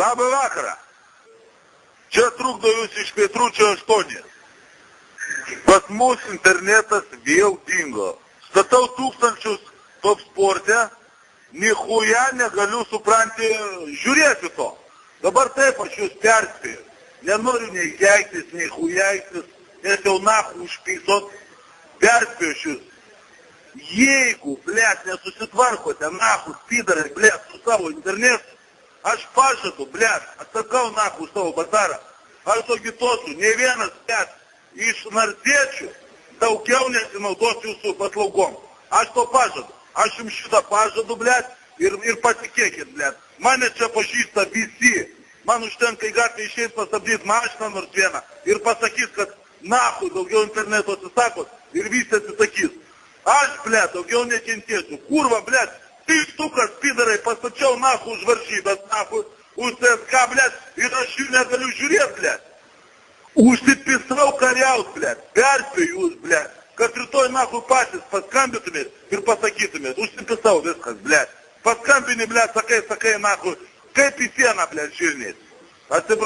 Labą vakarą. Čia trukdo jūs iš Pietručio 8. Pas mus internetas vėl dingo. Statau tūkstančius top sporte, nichuja negaliu supranti žiūrėti to. Dabar taip aš jūs perspėju. Nenoriu nei keiktis, nei hujaiktis, nes jau nahu užpysot. Perspėju jūs. Jeigu, blėt, nesusitvarkote, nahu, spidarai, blėt, su savo internetu, aš pažadu, blėt, atsakau nahu savo batarą. Aš agituosiu, ne vienas, blėt, iš nardiečių daugiau nesinaudos jūsų paslaugom. Aš to pažadu. Aš jums šitą pažadu, blėt, ir patikėkit, blėt. Mane čia pažįsta visi. Man užtenka į gatvę išeit pastabdyti mašiną nors vieną ir pasakys, kad nahu daugiau interneto atsisakot ir visi atsisakys. Aš, blėt, daugiau nekentėsiu. Kurva, blėt, tiktukas, spidarai, pastačiau nahu už varžybės, nahu už CSK, blėt, ir aš jų negaliu žiūrėti, blėt. Užsipisau kariaut, blėt, perspėju jūs, blėt, kad rytoj nahu patys paskambintumėt ir pasakytumėt. Užsipisau viskas, blėt. Paskambini, blėt, sakai, nahu, kaip į sieną, blėt, žirnės. Atsiprašau.